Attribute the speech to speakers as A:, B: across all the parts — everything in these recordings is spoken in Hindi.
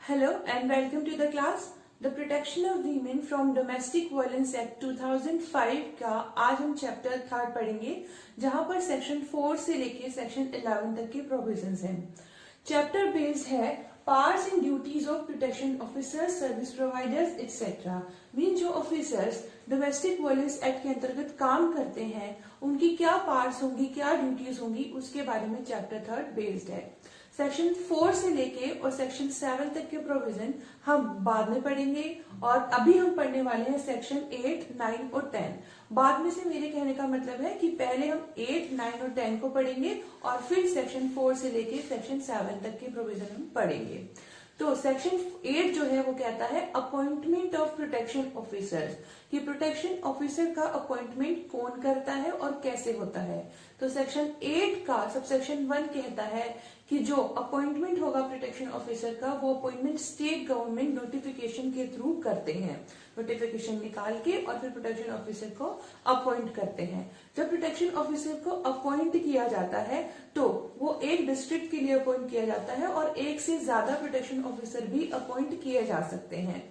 A: Hello and welcome to the class. The Protection of Women from Domestic Violence Act 2005 का आज हम चैप्टर 3 पढ़ेंगे, जहां पर सेक्शन 4 से लेके सेक्शन 11 तक के प्रोविजंस हैं। चैप्टर बेस्ड है powers and duties of protection officers, service providers etcetera. Mean जो ऑफिसर्स डोमेस्टिक वायलेंस एक्ट के अंतर्गत काम करते हैं उनकी क्या पावर्स होंगी, क्या ड्यूटीज होंगी, उसके बारे में चैप्टर 3 बेस्ड है। सेक्शन 4 से लेके और सेक्शन 7 तक के प्रोविजन हम बाद में पढ़ेंगे और अभी हम पढ़ने वाले हैं सेक्शन 8, 9 और 10। बाद में से मेरे कहने का मतलब है कि पहले हम 8, 9 और 10 को पढ़ेंगे और फिर सेक्शन 4 से लेके सेक्शन 7 तक के प्रोविजन हम पढ़ेंगे। तो सेक्शन 8 जो है वो कहता है अपॉइंटमेंट ऑफ प्रोटेक्शन ऑफिसर्स, कि प्रोटेक्शन ऑफिसर का अपॉइंटमेंट कौन करता है और कैसे होता है। तो सेक्शन 8 का सबसेक्शन 1 कहता है कि जो अपॉइंटमेंट होगा प्रोटेक्शन ऑफिसर का, वो अपॉइंटमेंट स्टेट गवर्नमेंट नोटिफिकेशन के थ्रू करते हैं। नोटिफिकेशन निकाल के और फिर प्रोटेक्शन ऑफिसर को अपॉइंट करते हैं। जब प्रोटेक्शन ऑफिसर को अपॉइंट किया जाता है तो वो एक डिस्ट्रिक्ट के लिए अपॉइंट किया जाता है और एक से ज्यादा प्रोटेक्शन ऑफिसर भी अपॉइंट किए जा सकते हैं।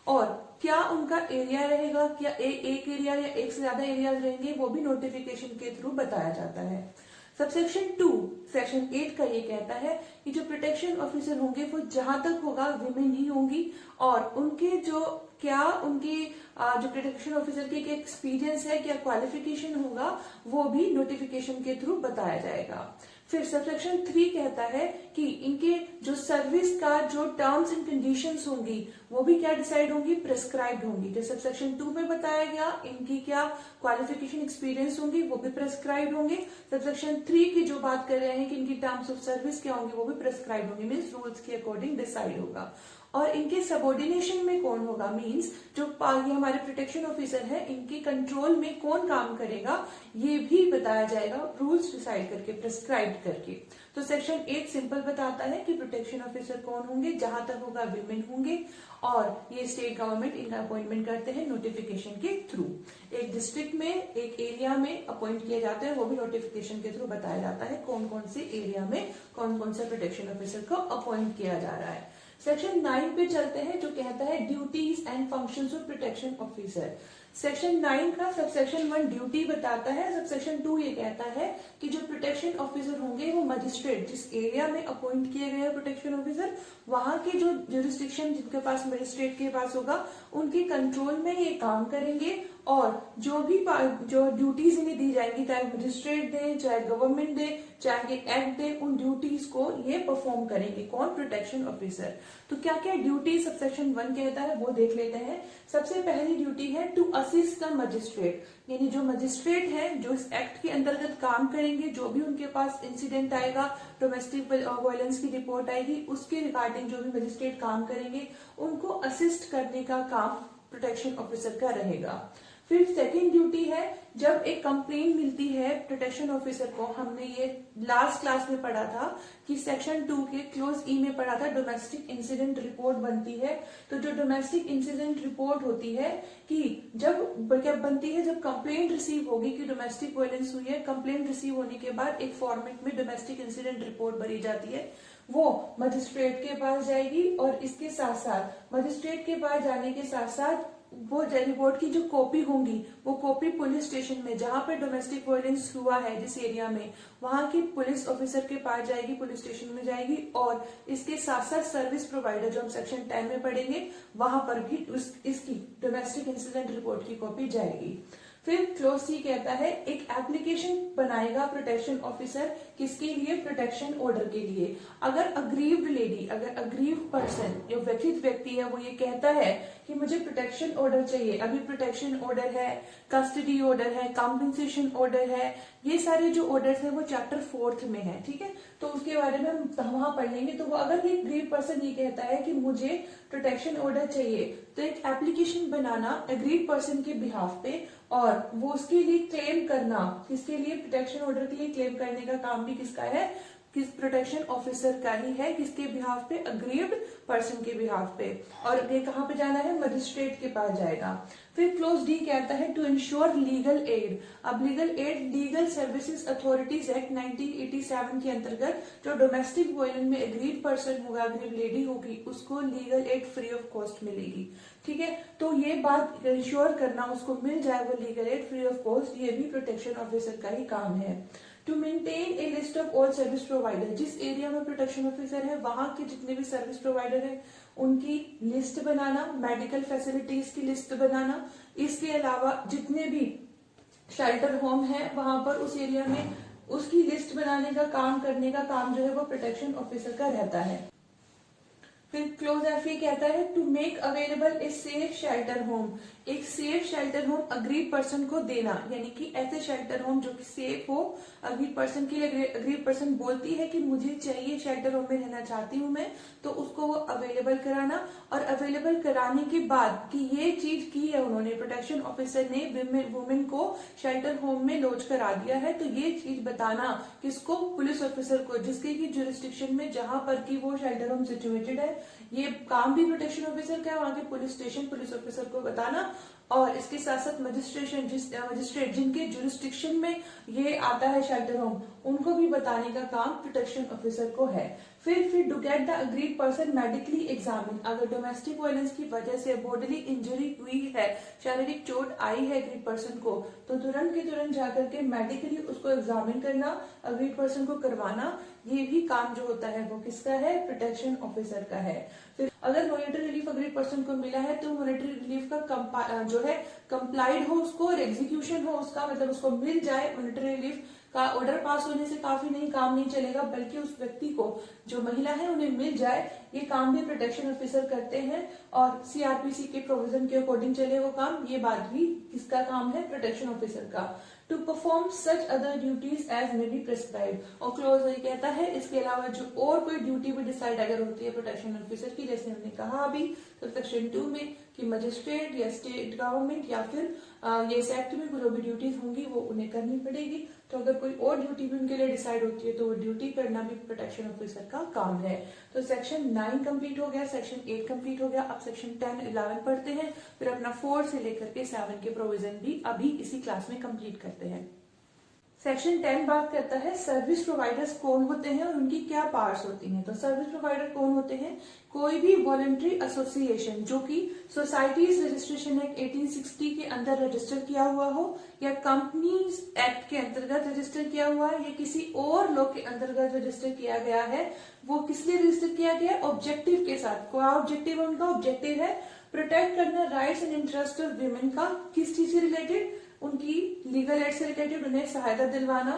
A: और क्या उनका एरिया रहेगा, क्या एक एरिया या एक से ज्यादा एरिया रहेंगे, वो भी नोटिफिकेशन के थ्रू बताया जाता है। सबसेक्शन 2 सेक्शन 8 का ये कहता है कि जो प्रोटेक्शन ऑफिसर होंगे वो जहां तक होगा विमेन ही होंगी और उनके जो प्रोटेक्शन ऑफिसर के एक्सपीरियंस है, क्या क्वालिफिकेशन होगा, वो भी नोटिफिकेशन के थ्रू बताया जाएगा। फिर सबसेक्शन 3 कहता है कि इनके जो सर्विस का जो टर्म्स एंड कंडीशंस होंगी वो भी क्या डिसाइड होंगी, प्रेस्क्राइब्ड होंगी। जो सबसेक्शन 2 में बताया गया इनकी क्या क्वालिफिकेशन एक्सपीरियंस होंगी वो भी प्रेस्क्राइब्ड होंगे। सबसेक्शन 3 की जो बात कर रहे हैं कि इनकी टर्म्स ऑफ सर्विस क्या होंगे वो भी प्रेस्क्राइब्ड होंगे, मीन्स रूल्स के अकॉर्डिंग डिसाइड होगा। और इनके सबऑर्डिनेशन में कौन होगा, मीन्स जो ये हमारे प्रोटेक्शन ऑफिसर है इनके कंट्रोल में कौन काम करेगा ये भी बताया जाएगा, रूल्स डिसाइड करके, प्रेस्क्राइब करके। तो सेक्शन 8 सिंपल बताता है कि प्रोटेक्शन ऑफिसर कौन होंगे, जहां तक होगा विमेन होंगे और ये स्टेट गवर्नमेंट इनका अपॉइंटमेंट करते हैं नोटिफिकेशन के थ्रू। एक डिस्ट्रिक्ट में, एक एरिया में अपॉइंट किए जाते हैं, वो भी नोटिफिकेशन के थ्रू बताया जाता है कौन कौन से एरिया में कौन कौन से प्रोटेक्शन ऑफिसर को अपॉइंट किया जा रहा है। सेक्शन 9 पे चलते हैं जो कहता है duties and functions of protection officer. Section 9 का सबसेक्शन 1 ड्यूटी बताता है, सबसेक्शन 2 ये कहता है कि जो प्रोटेक्शन ऑफिसर होंगे वो मजिस्ट्रेट, जिस एरिया में अपॉइंट किए गए प्रोटेक्शन ऑफिसर, वहां के जो जुरिस्डिक्शन जिनके पास मजिस्ट्रेट के पास होगा उनके कंट्रोल में ये काम करेंगे और जो ड्यूटीज इन्हें दी जाएंगी, चाहे मजिस्ट्रेट दे, चाहे गवर्नमेंट दे, चाहे एक्ट दे, उन ड्यूटीज को ये परफॉर्म करेंगे कौन, प्रोटेक्शन ऑफिसर। तो क्या क्या ड्यूटी सबसेक्शन 1 कहता है वो देख लेते हैं। सबसे पहली ड्यूटी है टू असिस्ट द मजिस्ट्रेट, यानी जो मजिस्ट्रेट है जो इस एक्ट के अंतर्गत काम करेंगे, जो भी उनके पास इंसिडेंट आएगा, डोमेस्टिक वायलेंस की रिपोर्ट आएगी, उसके रिगार्डिंग जो भी मजिस्ट्रेट काम करेंगे उनको असिस्ट करने का काम प्रोटेक्शन ऑफिसर का रहेगा। फिर सेकेंड ड्यूटी है जब एक कंप्लेंट मिलती है प्रोटेक्शन ऑफिसर को, हमने ये लास्ट क्लास में पढ़ा था कि सेक्शन 2 के क्लोज ई में पढ़ा था, डोमेस्टिक इंसिडेंट रिपोर्ट बनती है। तो जो डोमेस्टिक इंसिडेंट रिपोर्ट होती है कि जब बनती है, जब कंप्लेंट रिसीव होगी कि डोमेस्टिक वायलेंस हुई है, कंप्लेंट रिसीव होने के बाद एक फॉर्मेट में डोमेस्टिक इंसिडेंट रिपोर्ट भरी जाती है, वो मजिस्ट्रेट के पास जाएगी और इसके साथ साथ मजिस्ट्रेट के पास जाने के साथ साथ वो रिपोर्ट की जो कॉपी होंगी वो कॉपी पुलिस स्टेशन में, जहां पे डोमेस्टिक वायलेंस हुआ है जिस एरिया में, वहां की पुलिस ऑफिसर के पास जाएगी, पुलिस स्टेशन में जाएगी और इसके साथ साथ सर्विस प्रोवाइडर जो हम सेक्शन 10 में पढ़ेंगे वहां पर भी इसकी डोमेस्टिक इंसिडेंट रिपोर्ट की कॉपी जाएगी। फिर क्लोज सी कहता है एक एप्लीकेशन बनाएगा प्रोटेक्शन ऑफिसर, किसके लिए, प्रोटेक्शन ऑर्डर के लिए। अगर अग्रीव्ड लेडी, अगर अग्रीव्ड पर्सन जो व्यथित व्यक्ति है वो ये कहता है कि मुझे प्रोटेक्शन ऑर्डर चाहिए, अभी प्रोटेक्शन ऑर्डर है, कस्टडी ऑर्डर है, कॉम्पेंसेशन ऑर्डर है, ये सारे जो ऑर्डर्स है वो चैप्टर 4 में है, ठीक है, तो उसके बारे में हम वहां पढ़ लेंगे। तो वो अगर ये अग्रीव्ड पर्सन ये कहता है कि मुझे प्रोटेक्शन ऑर्डर चाहिए तो एक एप्लीकेशन बनाना अग्रीड पर्सन के बिहाफ पे और वो उसके लिए क्लेम करना, किसके लिए, प्रोटेक्शन ऑर्डर के लिए क्लेम करने का काम भी किसका है, किस प्रोटेक्शन ऑफिसर का ही है, किसके बिहाफ पे, अग्रीव्ड पर्सन के बिहाफ पे, और ये कहाँ पे जाना है, मजिस्ट्रेट के पास जाएगा। फिर क्लोज डी कहता है टू इंश्योर लीगल एड। अब legal aid legal services authorities act 1987 के अंतर्गत जो डोमेस्टिक वायलेंस में अग्रीड पर्सन होगा, अग्रीड लेडी होगी, उसको legal aid free of cost मिलेगी। ठीक है, तो ये बात इंश्योर करना उसको मिल जाए वो legal aid free of cost, ये भी प्रोटेक्शन ऑफिसर का ही काम है। To maintain a list of all service provider, जिस एरिया में प्रोटेक्शन ऑफिसर है वहां के जितने भी सर्विस प्रोवाइडर है उनकी लिस्ट बनाना, मेडिकल फैसिलिटीज की लिस्ट बनाना, इसके अलावा जितने भी शेल्टर होम है वहां पर उस एरिया में उसकी लिस्ट बनाने का काम, करने का काम जो है वो प्रोटेक्शन ऑफिसर का रहता है। फिर क्लोज एफ ये कहता है to make available a safe shelter home, एक safe shelter home aggrieved person को देना, यानी कि ऐसे शेल्टर होम जो कि सेफ हो, अग्रीड पर्सन के लिए अग्रीड पर्सन बोलती है कि मुझे चाहिए शेल्टर होम में रहना चाहती हूँ मैं, तो उसको वो अवेलेबल कराना, और अवेलेबल कराने के बाद कि ये चीज की है उन्होंने, प्रोटेक्शन ऑफिसर ने वुमेन को शेल्टर होम में लॉज करा दिया है, तो ये चीज बताना किसको, पुलिस ऑफिसर को, जिसके की जुरिस्डिक्शन में जहां पर की वो शेल्टर होम सिचुएटेड है। ये काम भी प्रोटेक्शन ऑफिसर का है, वहां के पुलिस स्टेशन पुलिस ऑफिसर को बताना, और इसके साथ साथ मजिस्ट्रेट जिनके जुरिस्डिक्शन में ये आता है शेल्टर होम, उनको भी बताने का काम प्रोटेक्शन ऑफिसर को है। फिर to get the aggrieved person medically examine, अगर डोमेस्टिक वायलेंस की वजह से बॉडीली इंजरी हुई है, शारीरिक चोट आई है अग्रीड पर्सन को, तो तुरंत के तुरंत जाकर के मेडिकली उसको एग्जामिन करना, अग्रीड पर्सन को करवाना, ये भी काम जो होता है वो किसका है, प्रोटेक्शन ऑफिसर का है। फिर अगर मॉनिटरी रिलीफ अग्रीड पर्सन को मिला है तो मॉनिटरी रिलीफ का जो है कंप्लाइड हो उसको, और एग्जीक्यूशन हो उसका, मतलब उसको मिल जाए मॉनिटरी रिलीफ का ऑर्डर पास होने से काफी नहीं काम नहीं चलेगा, बल्कि उस व्यक्ति को जो महिला है उन्हें मिल जाए, ये काम भी प्रोटेक्शन ऑफिसर करते हैं, और सीआरपीसी के प्रोविजन के अकॉर्डिंग चले वो काम, ये बात भी किसका काम है, प्रोटेक्शन ऑफिसर का। To perform such other duties as may be prescribe, और क्लोज ये कहता है इसके अलावा जो और कोई ड्यूटी भी डिसाइड अगर होती है प्रोटेक्शन ऑफिसर की, जैसे हमने कहा अभी सेक्शन 2 में कि मजिस्ट्रेट या स्टेट गवर्नमेंट या फिर ये इस एक्ट में जो भी ड्यूटीज होंगी वो उन्हें करनी पड़ेगी, तो अगर कोई और ड्यूटी भी उनके लिए डिसाइड होती है तो वो ड्यूटी करना भी प्रोटेक्शन ऑफिसर का काम है। तो सेक्शन 9 कंप्लीट हो गया, सेक्शन 8 कंप्लीट हो गया, अब सेक्शन 10, 11 पढ़ते हैं, फिर अपना 4 से लेकर के 7 के प्रोविजन भी अभी इसी क्लास में कंप्लीट करते हैं। सेक्शन 10 बात करता है सर्विस प्रोवाइडर्स कौन होते हैं और उनकी क्या पावर्स होती हैं। तो सर्विस प्रोवाइडर कौन होते हैं, कोई भी वॉलंटरी एसोसिएशन जो कि सोसाइटीज रजिस्ट्रेशन एक्ट 1860 के अंदर रजिस्टर किया हुआ हो, या कंपनीज एक्ट के अंतर्गत रजिस्टर किया हुआ है, या किसी और लॉ के अंतर्गत रजिस्टर किया गया है, वो किस लिए रजिस्टर किया गया है, ऑब्जेक्टिव के साथ। क्या ऑब्जेक्टिव है उनका, ऑब्जेक्टिव है प्रोटेक्ट करना rights and interest of women का, किस चीज से रिलेटेड, उनकी लीगल एड से रिलेटेड उन्हें सहायता दिलवाना,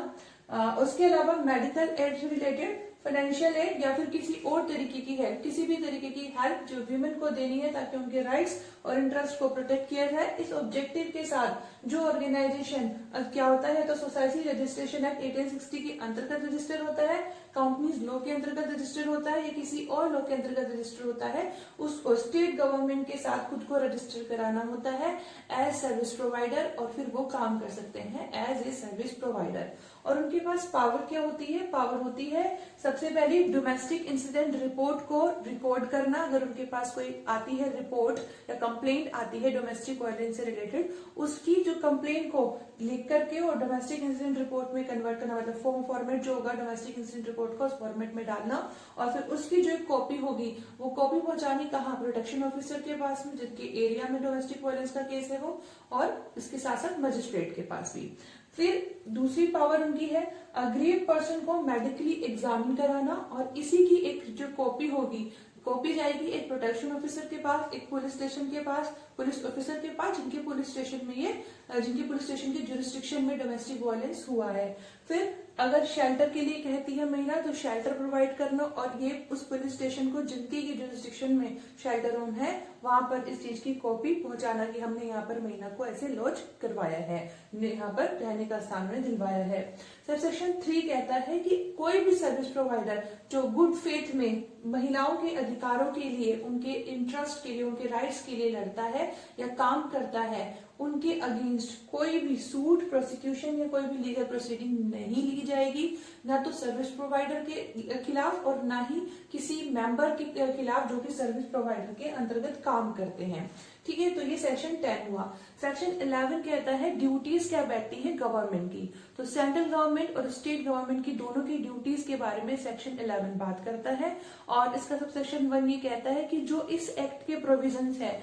A: उसके अलावा मेडिकल एड से रिलेटेड, फाइनेंशियल एड, या फिर किसी और तरीके की हेल्प, किसी भी तरीके की हेल्प जो वीमेन को देनी है ताकि उनके राइट्स और इंटरेस्ट को प्रोटेक्ट किया जाए। इस ऑब्जेक्टिव के साथ जो ऑर्गेनाइजेशन क्या होता है, तो सोसाइटी रजिस्ट्रेशन एक्ट 1860 के अंतर्गत रजिस्टर होता है, कंपनीज लॉ के अंतर्गत रजिस्टर होता है, या किसी और लॉ के अंतर्गत रजिस्टर होता है, उसको स्टेट गवर्नमेंट के साथ खुद को रजिस्टर कराना होता है एज सर्विस प्रोवाइडर, और फिर वो काम कर सकते हैं एज ए सर्विस प्रोवाइडर। और उनके पास पावर क्या होती है, पावर होती है सबसे पहले डोमेस्टिक इंसिडेंट रिपोर्ट को रिकॉर्ड करना, अगर उनके पास कोई आती है रिपोर्ट या कंप्लेंट आती है डोमेस्टिक वायलेंस से रिलेटेड, उसकी जो कंप्लेंट को लिख करके और डोमेस्टिक इंसिडेंट रिपोर्ट में कन्वर्ट करना, मतलब फॉर्मेट जो होगा डोमेस्टिक इंसिडेंट रिपोर्ट का उस फॉर्मेट में डालना, और फिर उसकी जो एक कॉपी होगी वो कॉपी पहुंचानी कहाँ, प्रोटेक्शन ऑफिसर के पास में जिनके एरिया में डोमेस्टिक वायलेंस का केस है वो, और इसके साथ साथ मजिस्ट्रेट के पास भी। फिर दूसरी पावर उनकी है अग्रीड पर्सन को मेडिकली एग्जामिन कराना, और इसी की एक जो कॉपी होगी, कॉपी जाएगी एक प्रोटेक्शन ऑफिसर के पास, एक पुलिस स्टेशन के पास, पुलिस ऑफिसर के पास जिनके पुलिस स्टेशन में जिनके पुलिस स्टेशन के जुरिस्डिक्शन में डोमेस्टिक वायलेंस हुआ है। फिर अगर शेल्टर के लिए कहती है महिला तो शेल्टर प्रोवाइड करना, और ये उस पुलिस स्टेशन को जिनके की जुरिस्डिक्शन में शेल्टर होम है वहां पर इस चीज की कॉपी पहुंचाना कि हमने यहाँ पर महिला को ऐसे लॉज करवाया है, यहाँ पर रहने का स्थान में दिलवाया है। सब सेक्शन 3 कहता है कि कोई भी सर्विस प्रोवाइडर जो गुड फेथ में महिलाओं के अधिकारों के लिए, उनके इंटरेस्ट के लिए, उनके राइट्स के लिए लड़ता है या काम करता है, उनके अगेंस्ट कोई भी सूट, प्रोसिक्यूशन या कोई भी लीगल प्रोसीडिंग नहीं ली जाएगी, ना तो सर्विस प्रोवाइडर के खिलाफ और ना ही किसी मेंबर के खिलाफ जो कि सर्विस प्रोवाइडर के अंतर्गत काम करते हैं। ठीक है, तो ये सेक्शन 10 हुआ। सेक्शन 11 कहता है ड्यूटीज क्या बैठती है गवर्नमेंट की। तो सेंट्रल गवर्नमेंट और स्टेट गवर्नमेंट की दोनों की ड्यूटीज के बारे में सेक्शन 11 बात करता है। और इसका सब सेक्शन 1 ये कहता है कि जो इस एक्ट के प्रोविजंस है,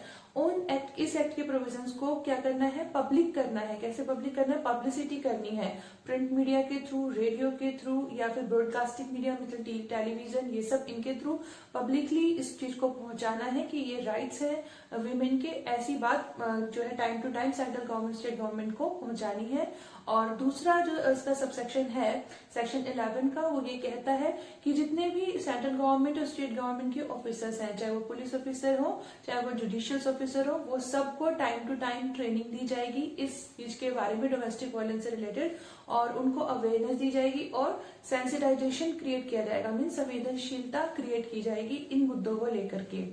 A: इस एक्ट के प्रोविजंस को क्या करना है, पब्लिक करना है। कैसे पब्लिक करना है, पब्लिसिटी करनी है, प्रिंट मीडिया के थ्रू, रेडियो के थ्रू या फिर ब्रॉडकास्टिंग मीडिया मतलब टेलीविजन, ये सब इनके थ्रू पब्लिकली इस चीज को पहुंचाना है कि ये राइट्स है विमेन के। ऐसी बात जो है time to time central government, state government को पहुंचानी है। और दूसरा जो इसका सबसेक्शन है सेक्शन 11 का, वो ये कहता है कि जितने भी सेंट्रल गवर्नमेंट और स्टेट गवर्नमेंट के ऑफिसर्स हैं, चाहे वो पुलिस ऑफिसर हो, चाहे वो जुडिशियल ऑफिसर हो, वो सबको टाइम टू टाइम ट्रेनिंग दी जाएगी इस चीज के बारे में, डोमेस्टिक वायलेंस से रिलेटेड, और उनको अवेयरनेस दी जाएगी और सेंसिटाइजेशन क्रिएट किया जाएगा, मीन संवेदनशीलता क्रिएट की जाएगी इन मुद्दों को लेकर के।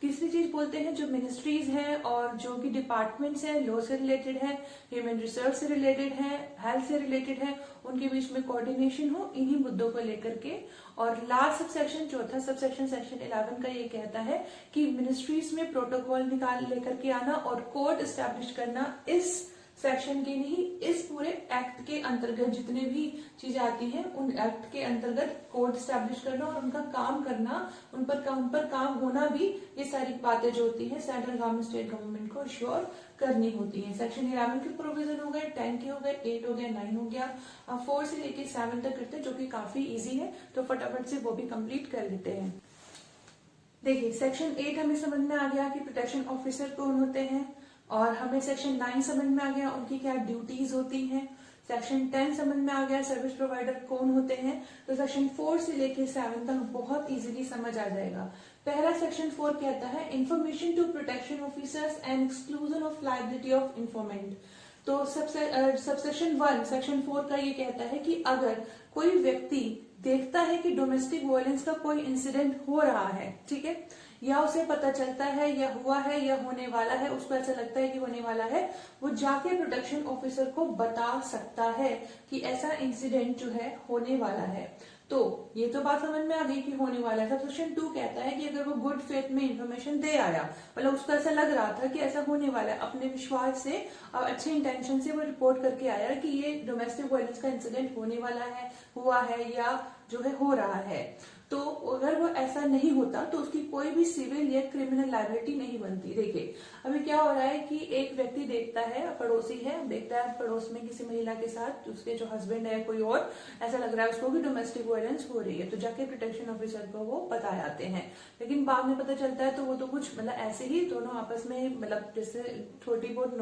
A: तीसरी चीज बोलते हैं जो मिनिस्ट्रीज हैं और जो कि डिपार्टमेंट्स हैं, लॉ से रिलेटेड है, ह्यूमन रिसोर्स से रिलेटेड है, हेल्थ से रिलेटेड है, उनके बीच में कोऑर्डिनेशन हो इन्हीं मुद्दों को लेकर के। और लास्ट सबसेक्शन, चौथा सबसेक्शन सेक्शन 11 का ये कहता है कि मिनिस्ट्रीज में प्रोटोकॉल निकाल लेकर के आना और कोड एस्टैब्लिश करना इस सेक्शन के नहीं, इस पूरे एक्ट के अंतर्गत जितने भी चीजें आती हैं उन एक्ट के अंतर्गत कोड स्टैब्लिश करना और उनका काम करना, उन पर काम होना भी, ये सारी बातें जो होती हैं सेंट्रल गवर्नमेंट, स्टेट गवर्नमेंट को श्योर करनी होती है। सेक्शन 11 के प्रोविजन हो गए, 10 के हो गए, 8 हो गया, 9 हो गया, 4 से लेके 7 तक करते हैं, जो कि काफी इजी है, तो फटाफट से वो भी कंप्लीट कर लेते हैं। देखिए सेक्शन 8 हमें समझ में आ गया कि प्रोटेक्शन ऑफिसर कौन होते हैं, और हमें सेक्शन 9 समझ में आ गया उनकी क्या ड्यूटीज होती हैं। सेक्शन 10 समझ में आ गया सर्विस प्रोवाइडर कौन होते हैं। तो सेक्शन 4 से लेके 7 तक बहुत इजीली समझ आ जाएगा। पहला सेक्शन 4 कहता है information to protection officers and exclusion of liability of informant. तो सबसेक्शन 1 सेक्शन 4 का ये कहता है कि अगर कोई व्यक्ति देखता है कि डोमेस्टिक वायलेंस का कोई इंसिडेंट हो रहा है, ठीक है, या उसे पता चलता है या हुआ है या होने वाला है, उसको ऐसा लगता है कि होने वाला है, वो जाके प्रोटेक्शन ऑफिसर को बता सकता है कि ऐसा इंसिडेंट जो है होने वाला है। तो ये तो बात समझ में आ गई कि होने वाला है। सबसेक्शन 2 कहता है कि अगर वो गुड फेथ में इंफॉर्मेशन दे आया, मतलब उसको ऐसा लग रहा था कि ऐसा होने वाला है, अपने विश्वास से और अच्छे इंटेंशन से वो रिपोर्ट करके आया कि ये डोमेस्टिक वायलेंस का इंसिडेंट होने वाला है, हुआ है या जो है हो रहा है, तो अगर वो ऐसा नहीं होता तो उसकी कोई भी सिविल या क्रिमिनल लायबिलिटी नहीं बनती। देखिए अभी क्या हो रहा है कि एक व्यक्ति देखता है, पड़ोसी है, देखता है पड़ोस में किसी महिला के साथ उसके जो हस्बैंड है कोई और, ऐसा लग रहा है उसको भी डोमेस्टिक वायलेंस हो रही है, तो जाके प्रोटेक्शन ऑफिसर को वो बता जाते हैं। लेकिन बाद में पता चलता है तो वो तो कुछ मतलब ऐसे ही दोनों आपस में मतलब जैसे थोड़ी बहुत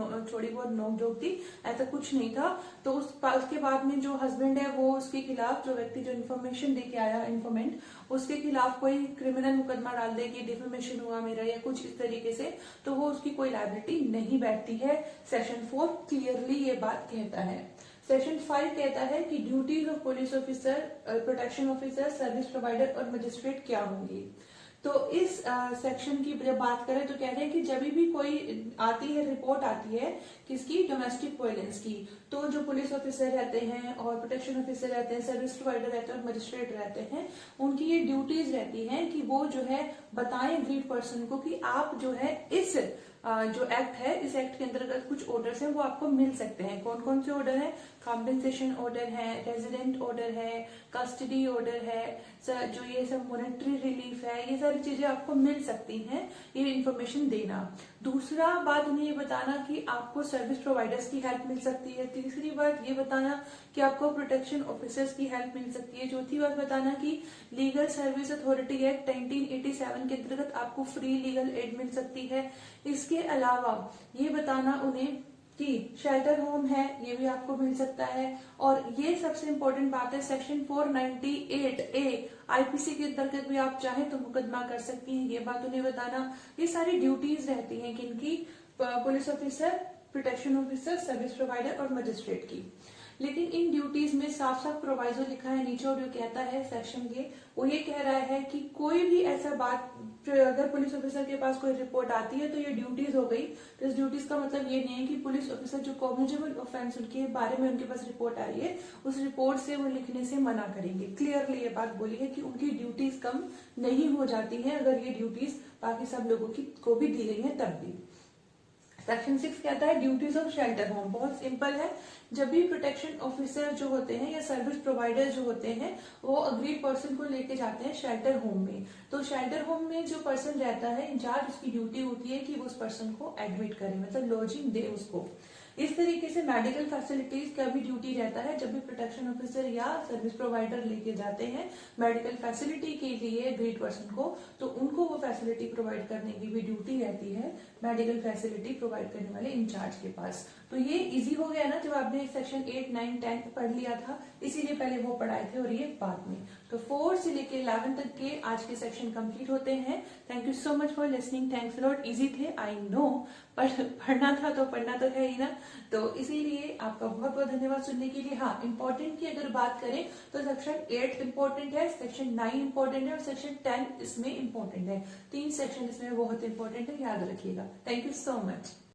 A: नोकझोंक थी, ऐसा कुछ नहीं था। तो उसके बाद में जो हस्बैंड है वो उसके खिलाफ, जो व्यक्ति जो इन्फॉर्मेशन देके आया, इन्फॉर्मेंट, उसके खिलाफ कोई क्रिमिनल मुकदमा डाल दे कि डिफेमेशन हुआ मेरा या कुछ इस तरीके से, तो वो उसकी कोई लायबिलिटी नहीं बैठती है। सेक्शन 4 क्लियरली ये बात कहता है। सेक्शन 5 कहता है कि duties of police officer, protection officer, service provider और मजिस्ट्रेट क्या होंगी। तो इस सेक्शन की जब बात करें तो कहते हैं कि जब भी कोई आती है, रिपोर्ट आती है किसकी, डोमेस्टिक वायलेंस की, तो जो पुलिस ऑफिसर रहते हैं और प्रोटेक्शन ऑफिसर रहते हैं, सर्विस प्रोवाइडर रहते हैं और मजिस्ट्रेट रहते हैं, उनकी ये ड्यूटीज रहती हैं कि वो जो है बताएं अग्रीड पर्सन को कि आप जो है इस जो एक्ट है, इस एक्ट के अंतर्गत कुछ ऑर्डर्स हैं वो आपको मिल सकते हैं। कौन कौन से ऑर्डर हैं, कॉम्पेंसेशन ऑर्डर है, रेजिडेंट ऑर्डर है, कस्टडी ऑर्डर है, जो ये सब मॉनेटरी रिलीफ है, ये सारी चीजें आपको मिल सकती हैं, ये इन्फॉर्मेशन देना। दूसरा बात उन्हें ये बताना कि आपको सर्विस प्रोवाइडर्स की हेल्प मिल सकती है। तीसरी बात ये बताना कि आपको प्रोटेक्शन ऑफिसर्स की हेल्प मिल सकती है। चौथी बात बताना कि लीगल सर्विस अथॉरिटी एक्ट 1987 के अंतर्गत आपको फ्री लीगल एड मिल सकती है। इसके अलावा ये बताना उन्हें कि शेल्टर होम है, ये भी आपको मिल सकता है। और ये सबसे इंपॉर्टेंट बात है, सेक्शन 498A आईपीसी के अंतर्गत भी आप चाहें तो मुकदमा कर सकती हैं, ये बात उन्हें बताना। ये सारी ड्यूटीज रहती हैं किनकी, police officer, protection officer, service provider और मजिस्ट्रेट की। लेकिन इन ड्यूटीज में साफ साफ प्रोवाइजो लिखा है नीचे, और जो कहता है सेक्शन के, वो ये कह रहा है कि कोई भी ऐसा बात, अगर पुलिस ऑफिसर के पास कोई रिपोर्ट आती है तो ये ड्यूटीज हो गई। तो इस ड्यूटीज का मतलब ये नहीं है कि पुलिस ऑफिसर जो कॉग्निजेबल ऑफेंस उनके बारे में उनके पास रिपोर्ट आ रही है, उस रिपोर्ट से वो लिखने से मना करेंगे। क्लियरली ये बात बोली है कि उनकी ड्यूटीज कम नहीं हो जाती है अगर ये ड्यूटीज बाकी सब लोगों की को भी दी गई है तब भी। सेक्शन 6 कहता है ड्यूटीज ऑफ शेल्टर होम। बहुत सिंपल है, जब भी प्रोटेक्शन ऑफिसर जो होते हैं या सर्विस प्रोवाइडर जो होते हैं वो अग्रीड पर्सन को लेके जाते हैं शेल्टर होम में। तो शेल्टर होम में जो पर्सन रहता है इंचार्ज, उसकी ड्यूटी होती है कि वो उस पर्सन को एडमिट करे, मतलब लॉजिंग दे उसको। इस तरीके से मेडिकल फैसिलिटीज का भी ड्यूटी रहता है। जब भी प्रोटेक्शन ऑफिसर या सर्विस प्रोवाइडर लेके जाते हैं मेडिकल फैसिलिटी के लिए ग्रीड पर्सन को, तो उनको वो फैसिलिटी प्रोवाइड करने की भी ड्यूटी रहती है मेडिकल फैसिलिटी प्रोवाइड करने वाले इंचार्ज के पास। तो ये इजी हो गया ना, जब आपने सेक्शन 8, 9, 10 पढ़ लिया था, इसीलिए पहले वो पढ़ाए थे और ये बाद में। तो 4 से लेके 11 तक के आज के सेक्शन कंप्लीट होते हैं। Thank you so much for listening. Thanks lot. Easy थे, आई नो, पर पढ़ना था तो पढ़ना तो है ही ना, तो इसीलिए आपका बहुत बहुत धन्यवाद सुनने के लिए। हाँ, इंपॉर्टेंट की अगर बात करें तो सेक्शन 8 इंपॉर्टेंट है, सेक्शन 9 इंपॉर्टेंट है और सेक्शन 10 इसमें इंपॉर्टेंट है। 3 सेक्शन इसमें बहुत इंपॉर्टेंट है, याद रखिएगा। Thank you so much.